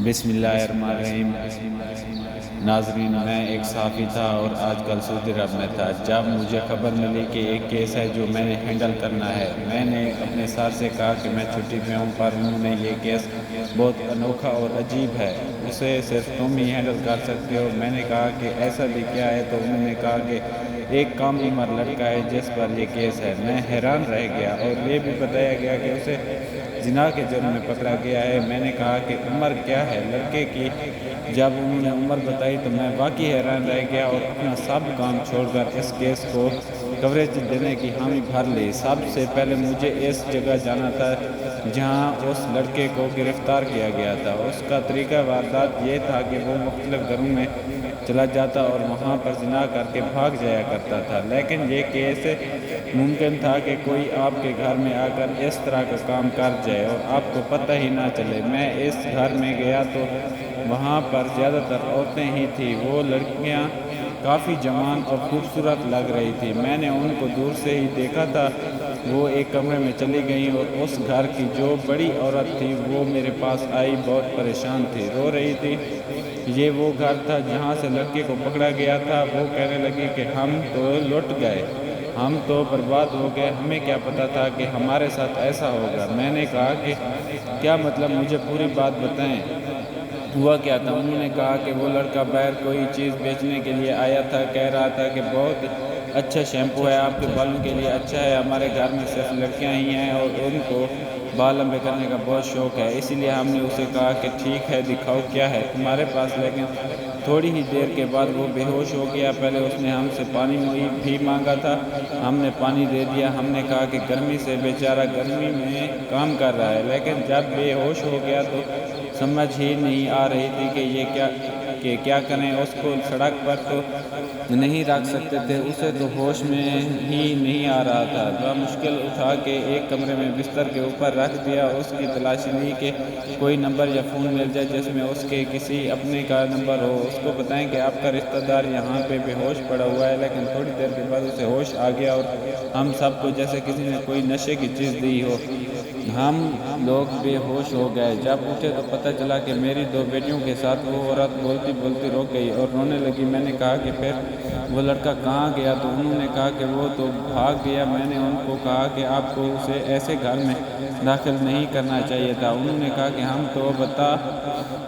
بسم اللہ الرحمن الرحیم۔ ناظرین، میں ایک صحافی تھا اور آج کل سعودی عرب میں تھا جب مجھے خبر ملی کہ ایک کیس ہے جو میں نے ہینڈل کرنا ہے۔ میں نے اپنے سر سے کہا کہ میں چھٹی پہ ہوں، پر انہوں نے یہ کیس بہت انوکھا اور عجیب ہے، اسے صرف تم ہی ہینڈل کر سکتے ہو۔ میں نے کہا کہ ایسا بھی کیا ہے؟ تو انہوں نے کہا کہ ایک کم عمر لڑکا ہے جس پر یہ کیس ہے۔ میں حیران رہ گیا اور یہ بھی بتایا گیا کہ اسے زنا کے جرم میں پکڑا گیا ہے۔ میں نے کہا کہ عمر کیا ہے لڑکے کی؟ جب انہوں نے عمر بتائی تو میں واقعی حیران رہ گیا اور اپنا سب کام چھوڑ کر اس کیس کو کوریج دینے کی حامی بھر لی۔ سب سے پہلے مجھے اس جگہ جانا تھا جہاں اس لڑکے کو گرفتار کیا گیا تھا۔ اس کا طریقہ واردات یہ تھا کہ وہ مختلف گھروں میں چلا جاتا اور وہاں پر زنا کر کے بھاگ جایا کرتا تھا، لیکن یہ کیسے ممکن تھا کہ کوئی آپ کے گھر میں آ کر اس طرح کا کام کر جائے اور آپ کو پتہ ہی نہ چلے؟ میں اس گھر میں گیا تو وہاں پر زیادہ تر عورتیں ہی تھیں۔ وہ لڑکیاں کافی جوان اور خوبصورت لگ رہی تھی۔ میں نے ان کو دور سے ہی دیکھا تھا۔ وہ ایک کمرے میں چلی گئیں اور اس گھر کی جو بڑی عورت تھی وہ میرے پاس آئی، بہت پریشان تھی، رو رہی تھی۔ یہ وہ گھر تھا جہاں سے لڑکے کو پکڑا گیا تھا۔ وہ کہنے لگی کہ ہم تو لٹ گئے، ہم تو برباد ہو گئے، ہمیں کیا پتا تھا کہ ہمارے ساتھ ایسا ہوگا۔ میں نے کہا کہ کیا مطلب؟ مجھے پوری بات بتائیں، ہوا کیا تھا؟ انہوں نے کہا کہ وہ لڑکا باہر کوئی چیز بیچنے کے لیے آیا تھا، کہہ رہا تھا کہ بہت اچھا شیمپو ہے، آپ کے بالوں کے لیے اچھا ہے، ہمارے گھر میں صرف لڑکیاں ہی ہیں اور ان کو بال لمبے کرنے کا بہت شوق ہے، اسی لیے ہم نے اسے کہا کہ ٹھیک ہے دکھاؤ کیا ہے تمہارے پاس۔ لیکن تھوڑی ہی دیر کے بعد وہ بے ہوش ہو گیا۔ پہلے اس نے ہم سے پانی بھی مانگا تھا، ہم نے پانی دے دیا۔ ہم نے کہا کہ گرمی سے بیچارہ گرمی میں کام کر رہا ہے، لیکن جب بے ہوش ہو گیا تو سمجھ ہی نہیں آ رہی تھی کہ یہ کیا کریں۔ اس کو سڑک پر تو نہیں رکھ سکتے تھے، اسے تو ہوش میں ہی نہیں آ رہا تھا۔ بمشکل اٹھا کے ایک کمرے میں بستر کے اوپر رکھ دیا، اس کی تلاشی لی کہ کوئی نمبر یا فون مل جائے جس میں اس کے کسی اپنے کا نمبر ہو، اس کو بتائیں کہ آپ کا رشتہ دار یہاں پہ بے ہوش پڑا ہوا ہے۔ لیکن تھوڑی دیر کے بعد اسے ہوش آ گیا اور ہم سب کو جیسے کسی نے کوئی نشے کی چیز دی ہو، ہم لوگ بے ہوش ہو گئے۔ جب اٹھے تو پتہ چلا کہ میری 2 بیٹیوں کے ساتھ وہ عورت بولتی بولتی رو گئی اور رونے لگی۔ میں نے کہا کہ پھر وہ لڑکا کہاں گیا؟ تو انہوں نے کہا کہ وہ تو بھاگ گیا۔ میں نے ان کو کہا کہ آپ کو اسے ایسے گھر میں داخل نہیں کرنا چاہیے تھا۔ انہوں نے کہا کہ ہم تو بتا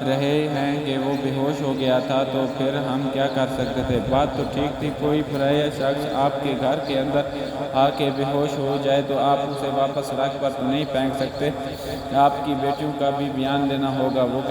رہے ہیں کہ وہ بے ہوش ہو گیا تھا، تو پھر ہم کیا کر سکتے تھے؟ بات تو ٹھیک تھی، کوئی پرایا شخص آپ کے گھر کے اندر آ کے بے ہوش ہو جائے تو آپ اسے واپس سڑک پر تو نہیں پھینک سکتے، آپ کی بیٹیوں کا بھی بیان لینا ہوگا۔ وہ